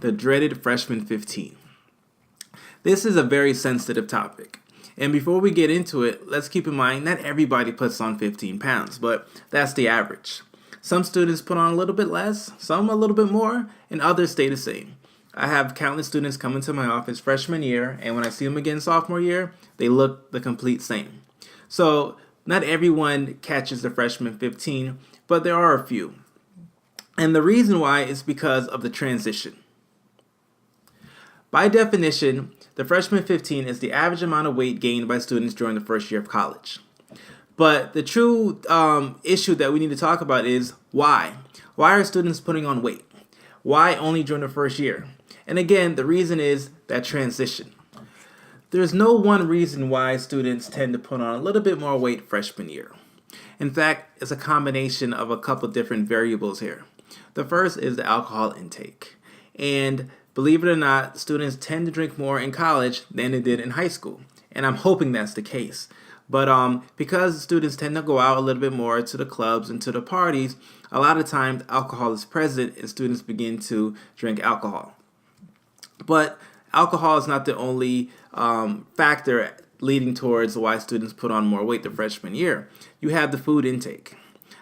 the dreaded freshman 15. This is a very sensitive topic. And before we get into it, let's keep in mind not everybody puts on 15 pounds, but that's the average. Some students put on a little bit less, some a little bit more, and others stay the same. I have countless students come into my office freshman year, and when I see them again sophomore year, they look the complete same. So not everyone catches the freshman 15, but there are a few. And the reason why is because of the transition. By definition, the freshman 15 is the average amount of weight gained by students during the first year of college. But the true issue that we need to talk about is why. Why are students putting on weight? Why only during the first year? And again, the reason is that transition. There's no one reason why students tend to put on a little bit more weight freshman year. In fact, it's a combination of a couple different variables here. The first is the alcohol intake. And believe it or not, students tend to drink more in college than they did in high school. And I'm hoping that's the case. But because students tend to go out a little bit more to the clubs and to the parties, a lot of times alcohol is present and students begin to drink alcohol. But alcohol is not the only factor leading towards why students put on more weight the freshman year. You have the food intake.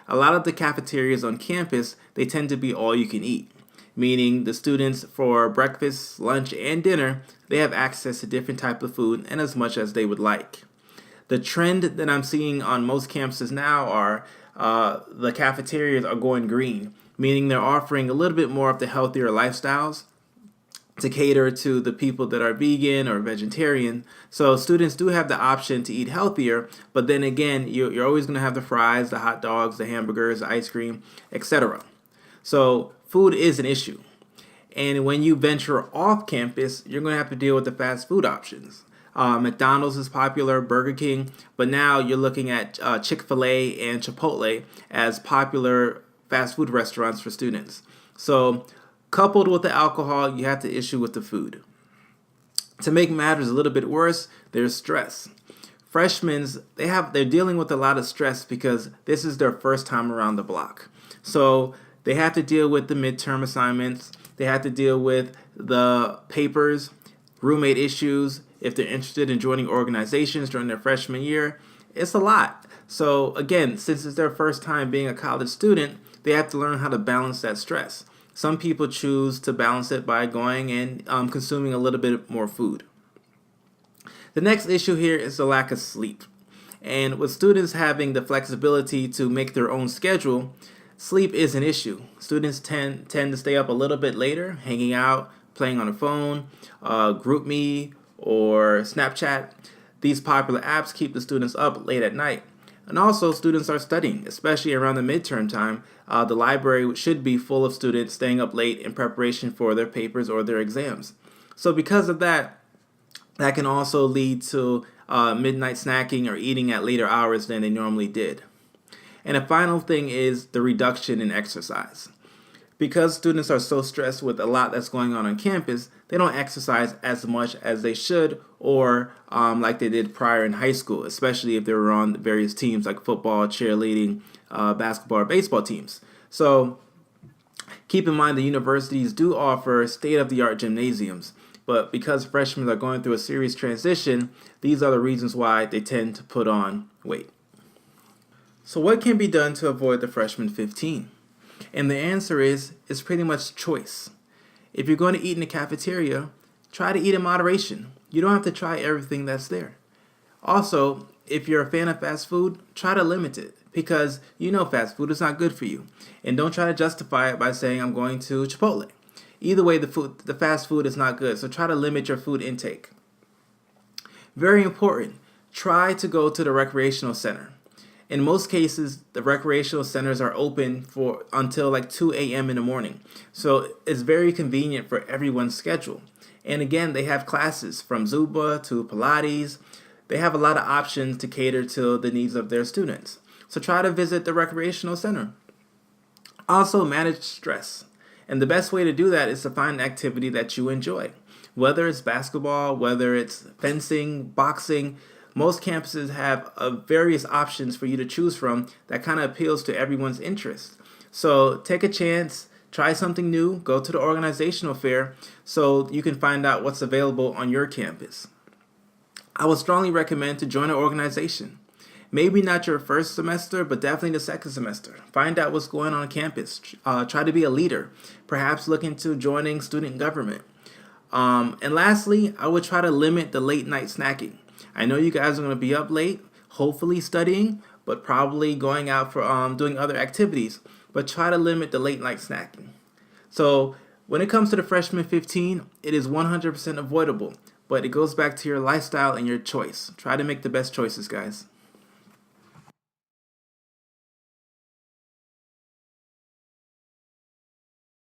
A lot of the cafeterias on campus, they tend to be all you can eat, meaning the students for breakfast, lunch, and dinner, they have access to different types of food and as much as they would like. The trend that I'm seeing on most campuses now are the cafeterias are going green, meaning they're offering a little bit more of the healthier lifestyles to cater to the people that are vegan or vegetarian. So students do have the option to eat healthier, but then again, you're always going to have the fries, the hot dogs, the hamburgers, the ice cream, etc. So food is an issue. And when you venture off campus, you're going to have to deal with the fast food options. McDonald's is popular, Burger King, but now you're looking at Chick-fil-A and Chipotle as popular fast food restaurants for students. So coupled with the alcohol, you have the issue with the food. To make matters a little bit worse, there's stress. Freshmen, they're dealing with a lot of stress because this is their first time around the block. So they have to deal with the midterm assignments, they have to deal with the papers, roommate issues. If they're interested in joining organizations during their freshman year, it's a lot. So again, since it's their first time being a college student, they have to learn how to balance that stress. Some people choose to balance it by going and consuming a little bit more food. The next issue here is the lack of sleep. And with students having the flexibility to make their own schedule, sleep is an issue. Students tend to stay up a little bit later, hanging out, playing on the phone, GroupMe, or Snapchat. These popular apps keep the students up late at night. And also, students are studying, especially around the midterm time. The library should be full of students staying up late in preparation for their papers or their exams. So because of that, that can also lead to midnight snacking or eating at later hours than they normally did. And the final thing is the reduction in exercise. Because students are so stressed with a lot that's going on campus, they don't exercise as much as they should or like they did prior in high school, especially if they were on various teams like football, cheerleading, basketball, or baseball teams. So keep in mind the universities do offer state-of-the-art gymnasiums, but because freshmen are going through a serious transition, these are the reasons why they tend to put on weight. So what can be done to avoid the freshman 15? And the answer is it's pretty much choice. If you're going to eat in the cafeteria, try to eat in moderation. You don't have to try everything that's there. Also, if you're a fan of fast food, try to limit it because you know fast food is not good for you. And don't try to justify it by saying I'm going to Chipotle. Either way, the fast food is not good, so try to limit your food intake. Very important, try to go to the recreational center. In most cases, the recreational centers are open until like 2 a.m. in the morning. So it's very convenient for everyone's schedule. And again, they have classes from Zumba to Pilates. They have a lot of options to cater to the needs of their students. So try to visit the recreational center. Also, manage stress. And the best way to do that is to find an activity that you enjoy. Whether it's basketball, whether it's fencing, boxing, most campuses have various options for you to choose from that kind of appeals to everyone's interest. So take a chance, Try something new. Go to the organizational fair so you can find out what's available on your campus. I would strongly recommend to join an organization. Maybe not your first semester, but definitely the second semester. Find out what's going on campus. Try to be a leader. Perhaps look into joining student government. And lastly, I would try to limit the late night snacking. I know you guys are going to be up late, hopefully studying, but probably going out for doing other activities. But try to limit the late night snacking. So when it comes to the freshman 15, it is 100% avoidable. But it goes back to your lifestyle and your choice. Try to make the best choices, guys.